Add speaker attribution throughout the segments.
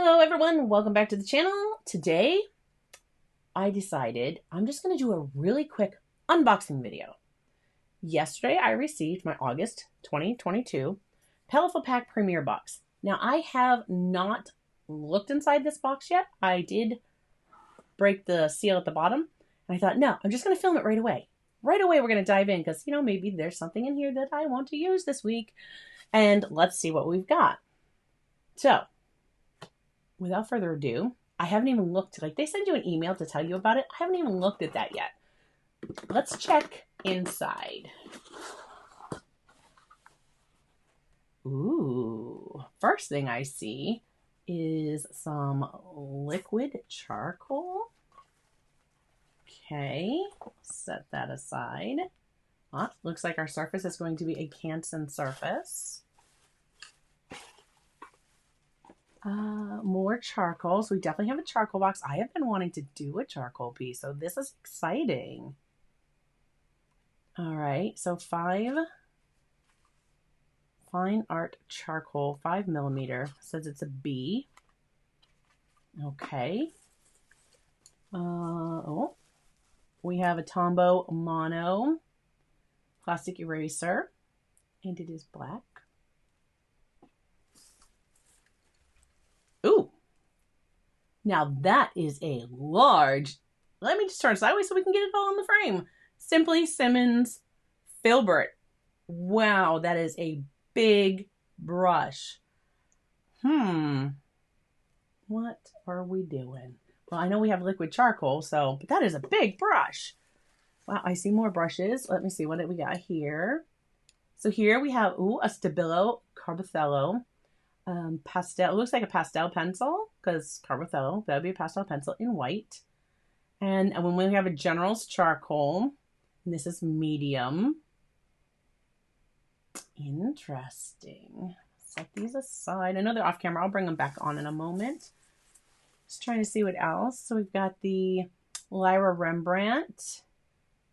Speaker 1: Hello everyone, welcome back to the channel. Today, I decided I'm just going to do a really quick unboxing video. Yesterday, I received my August 2022 Paletteful Pack Premiere box. Now, I have not looked inside this box yet. I did break the seal at the bottom, and I thought, no, I'm just going to film it right away. Right away, we're going to dive in because, maybe there's something in here that I want to use this week. And let's see what we've got. So, without further ado, I haven't even looked. They send you an email to tell you about it. I haven't even looked at that yet. Let's check inside. Ooh, first thing I see is some liquid charcoal. Okay, set that aside. Looks like our surface is going to be a Canson surface. More charcoal. So we definitely have a charcoal box. I have been wanting to do a charcoal piece, so this is exciting. All right, so 5 fine art charcoal, 5mm. Says it's a B. Okay. We have a Tombow mono plastic eraser, and it is black. Ooh, now that is a large, let me just turn sideways so we can get it all in the frame. Simply Simmons Filbert. Wow, that is a big brush. What are we doing? Well, I know we have liquid charcoal, but that is a big brush. Wow, I see more brushes. Let me see, what did we got here? So here we have, a Stabilo Carbothello. Pastel, it looks like a pastel pencil because Carbothello, that would be a pastel pencil in white. And when we have a General's charcoal, and this is medium. Interesting. Set these aside. I know they're off camera. I'll bring them back on in a moment. Just trying to see what else. So we've got the Lyra Rembrandt,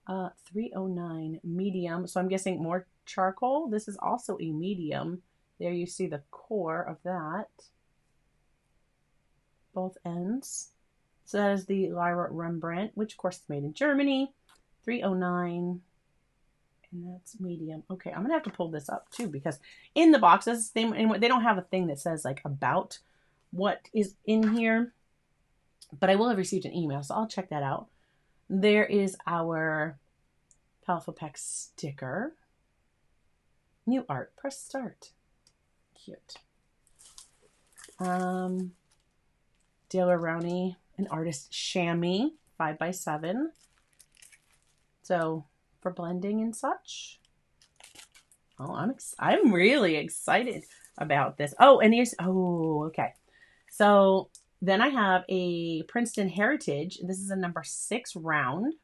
Speaker 1: 309 medium. So I'm guessing more charcoal. This is also a medium. There you see the core of that. Both ends. So that is the Lyra Rembrandt, which of course is made in Germany. 309. And that's medium. Okay, I'm going to have to pull this up too because in the boxes, they don't have a thing that says about what is in here. But I will have received an email, so I'll check that out. There is our Paletteful Packs sticker. New art. Press start. Cute. Daler Rowney, an artist chamois, 5x7. So for blending and such. Oh, I'm really excited about this. Oh, and here's, okay. So then I have a Princeton Heritage. This is a number 6 round.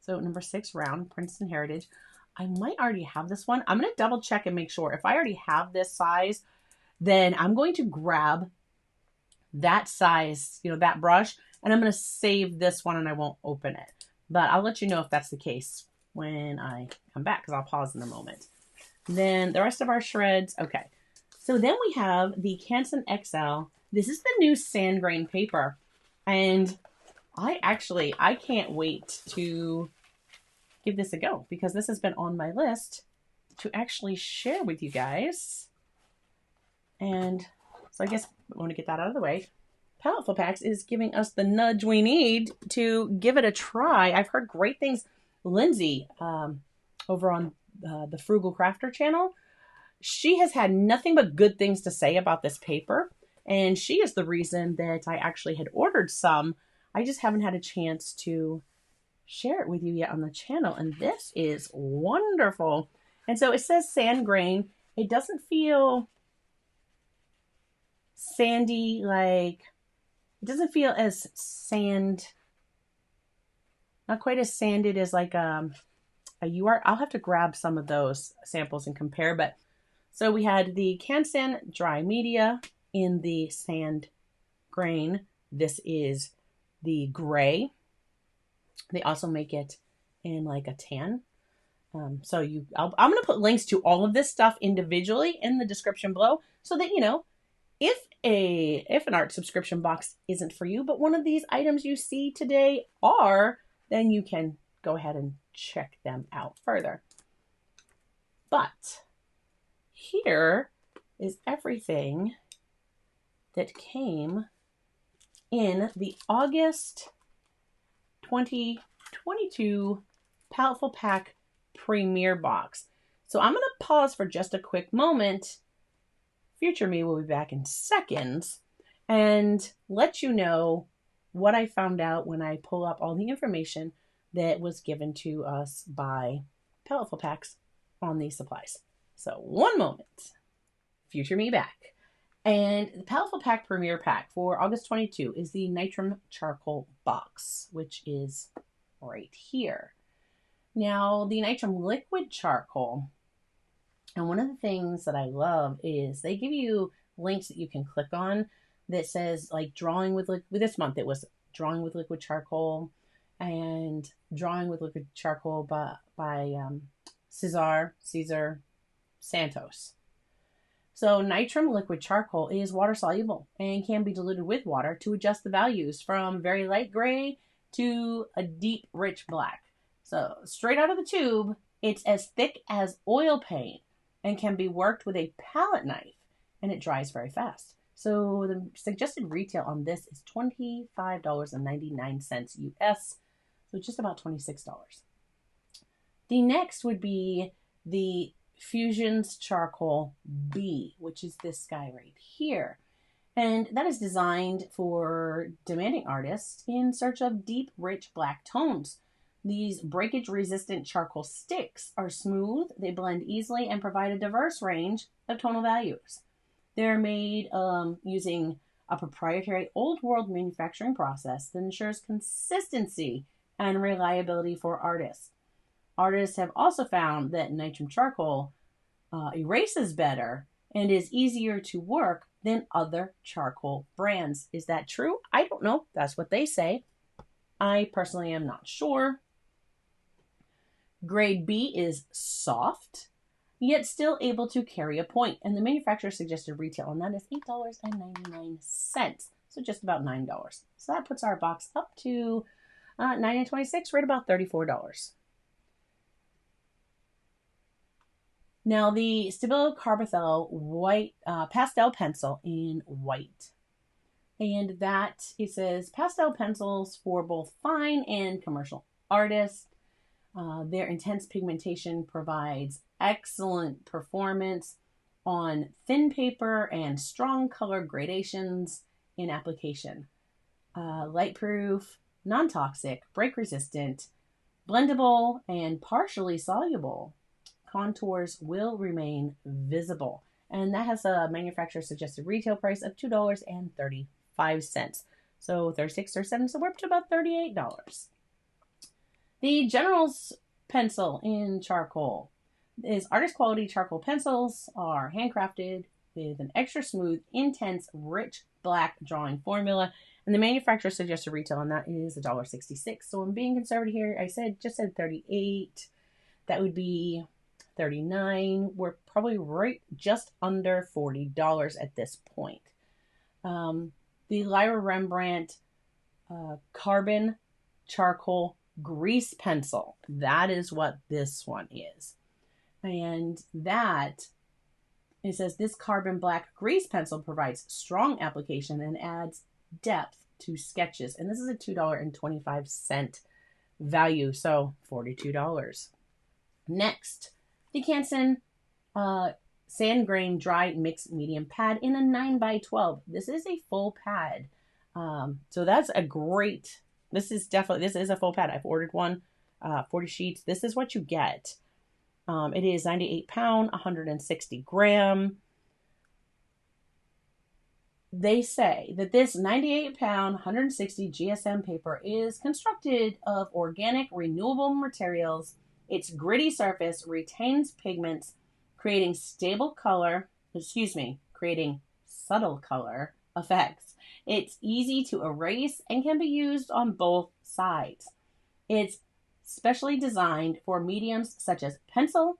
Speaker 1: So number 6 round, Princeton Heritage. I might already have this one. I'm going to double check and make sure. If I already have this size, then I'm going to grab that size, that brush, and I'm going to save this one and I won't open it. But I'll let you know if that's the case when I come back because I'll pause in a moment. Then the rest of our shreds. Okay. So then we have the Canson XL. This is the new sand grain paper. And I can't wait to give this a go because this has been on my list to actually share with you guys. And so I guess I want to get that out of the way. Paletteful Packs is giving us the nudge we need to give it a try. I've heard great things. Lindsay, over on the Frugal Crafter channel, she has had nothing but good things to say about this paper. And she is the reason that I actually had ordered some. I just haven't had a chance to share it with you yet on the channel, and this is wonderful. And so it says sand grain. It doesn't feel sandy, it doesn't feel as not quite as sanded as a UR. I'll have to grab some of those samples and compare. But so we had the Canson dry media in the sand grain. This is the gray. They also make it in a tan. I'm going to put links to all of this stuff individually in the description below so that, if an art subscription box isn't for you, but one of these items you see today are, then you can go ahead and check them out further. But here is everything that came in the August 2022 Paletteful Pack Premiere Box. So I'm going to pause for just a quick moment. Future me will be back in seconds and let you know what I found out when I pull up all the information that was given to us by Paletteful Packs on these supplies. So one moment. Future me back. And the Paletteful Pack Premiere Pack for August 22 is the Nitrum Charcoal Box, which is right here. Now, the Nitrum Liquid Charcoal, and one of the things that I love is they give you links that you can click on that says, like, drawing with this month it was drawing with liquid charcoal and drawing with liquid charcoal by Cesar Santos. So Nitrum liquid charcoal is water soluble and can be diluted with water to adjust the values from very light gray to a deep rich black. So straight out of the tube, it's as thick as oil paint and can be worked with a palette knife, and it dries very fast. So the suggested retail on this is $25.99 US, so just about $26. The next would be the Fusions Charcoal B, which is this guy right here. And that is designed for demanding artists in search of deep, rich black tones. These breakage-resistant charcoal sticks are smooth, they blend easily, and provide a diverse range of tonal values. They're made using a proprietary old-world manufacturing process that ensures consistency and reliability for artists. Artists have also found that Nitrum Charcoal erases better and is easier to work than other charcoal brands. Is that true? I don't know. That's what they say. I personally am not sure. Grade B is soft, yet still able to carry a point. And the manufacturer suggested retail on that is $8.99. So just about $9. So that puts our box up to $9.26, right about $34. Now the Stabilo Carbothello white pastel pencil in white. And that, it says, pastel pencils for both fine and commercial artists. Their intense pigmentation provides excellent performance on thin paper and strong color gradations in application. Light-proof, non-toxic, break-resistant, blendable, and partially soluble. Contours will remain visible. And that has a manufacturer suggested retail price of $2.35. So 36 so we're up to about $38. The General's pencil in charcoal is artist quality charcoal pencils are handcrafted with an extra smooth, intense, rich black drawing formula. And the manufacturer suggested retail on that is $1.66. So I'm being conservative here. I just said 38. That would be 39. We're probably right just under $40 at this point. The Lyra Rembrandt carbon charcoal grease pencil. That is what this one is. And that, it says, this carbon black grease pencil provides strong application and adds depth to sketches. And this is a $2.25 value, so $42. Next, the Canson Sand Grain Dry Mix Medium Pad in a 9x12. This is a full pad. So that's a great, this is a full pad. I've ordered one, 40 sheets. This is what you get. It is 98 pound, 160 gram. They say that this 98 pound, 160 GSM paper is constructed of organic, renewable materials. Its gritty surface retains pigments, creating subtle color effects. It's easy to erase and can be used on both sides. It's specially designed for mediums such as pencil,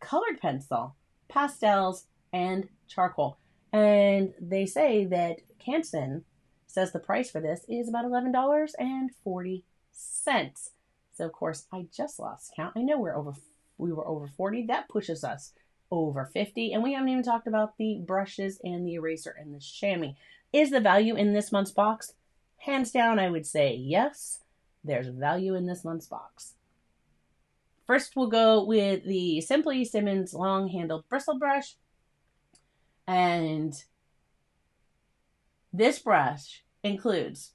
Speaker 1: colored pencil, pastels, and charcoal. And they say that Canson says the price for this is about $11.40. So of course I just lost count. I know we were over 40. That pushes us over 50. And we haven't even talked about the brushes and the eraser and the chamois. Is the value in this month's box? Hands down, I would say yes. There's value in this month's box. First, we'll go with the Simply Simmons long-handled bristle brush. And this brush includes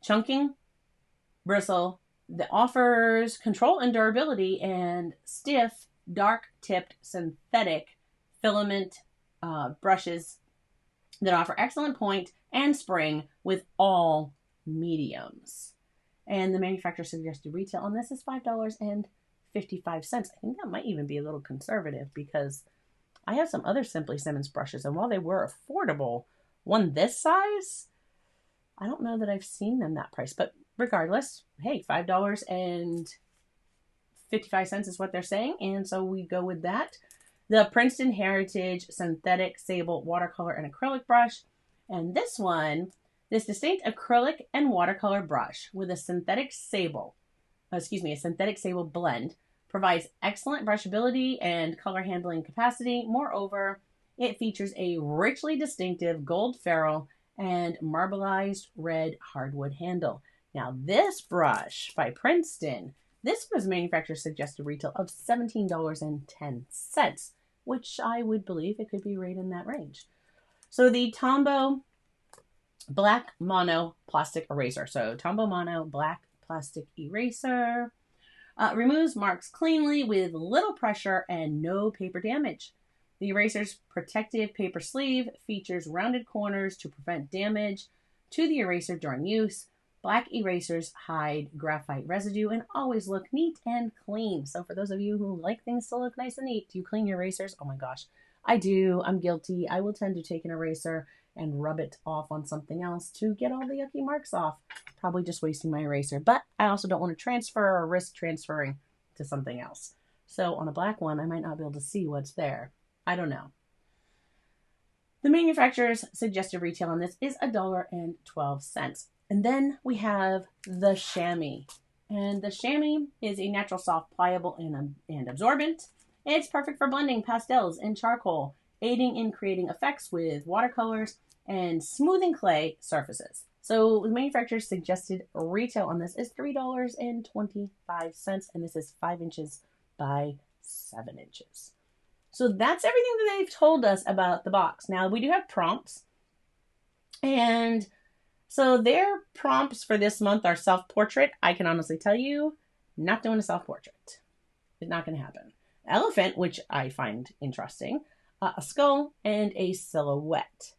Speaker 1: chunking, bristle, that offers control and durability, and stiff, dark-tipped synthetic filament brushes that offer excellent point and spring with all mediums. And the manufacturer suggested retail on this is $5.55. I think that might even be a little conservative because I have some other Simply Simmons brushes, and while they were affordable, one this size, I don't know that I've seen them that price. But regardless, hey, $5.55 is what they're saying, and so we go with that. The Princeton Heritage Synthetic Sable Watercolor and Acrylic Brush. And this one, this distinct acrylic and watercolor brush with a synthetic sable blend, provides excellent brushability and color handling capacity. Moreover, it features a richly distinctive gold ferrule and marbleized red hardwood handle. Now, this brush by Princeton, this was manufacturer suggested retail of $17.10, which I would believe it could be right in that range. So the Tombow Black Mono Plastic Eraser. So Tombow Mono Black Plastic Eraser. Removes marks cleanly with little pressure and no paper damage. The eraser's protective paper sleeve features rounded corners to prevent damage to the eraser during use. Black erasers hide graphite residue and always look neat and clean. So for those of you who like things to look nice and neat, do you clean your erasers? Oh my gosh, I do. I'm guilty. I will tend to take an eraser and rub it off on something else to get all the yucky marks off. Probably just wasting my eraser, but I also don't want to transfer or risk transferring to something else. So on a black one, I might not be able to see what's there. I don't know. The manufacturer's suggested retail on this is $1.12. And then we have the chamois. And the chamois is a natural, soft, pliable, and absorbent. It's perfect for blending pastels and charcoal, aiding in creating effects with watercolors and smoothing clay surfaces. So the manufacturer's suggested retail on this is $3.25, and this is 5 inches by 7 inches. So that's everything that they've told us about the box. Now, we do have prompts, and so their prompts for this month are self-portrait. I can honestly tell you, not doing a self-portrait. It's not going to happen. Elephant, which I find interesting, a skull, and a silhouette.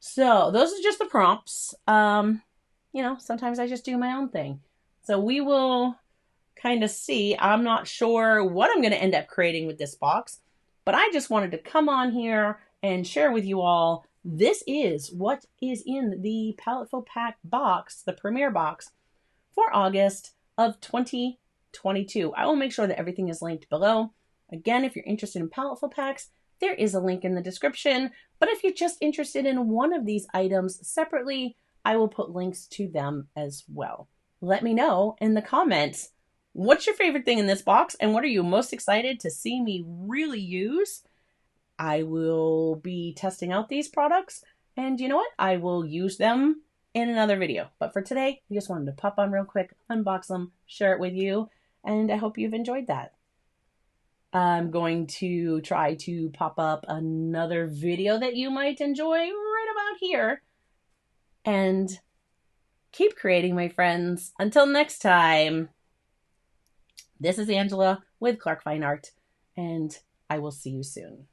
Speaker 1: So those are just the prompts. Sometimes I just do my own thing. So we will kind of see. I'm not sure what I'm going to end up creating with this box, but I just wanted to come on here and share with you all. This is what is in the Paletteful Pack box, the premiere box for August of 2022. I will make sure that everything is linked below. Again, if you're interested in Paletteful Packs, there is a link in the description. But if you're just interested in one of these items separately, I will put links to them as well. Let me know in the comments, what's your favorite thing in this box and what are you most excited to see me really use? I will be testing out these products, and you know what? I will use them in another video. But for today, I just wanted to pop on real quick, unbox them, share it with you, and I hope you've enjoyed that. I'm going to try to pop up another video that you might enjoy right about here. And keep creating, my friends. Until next time, this is Angela with Clark Fine Art, and I will see you soon.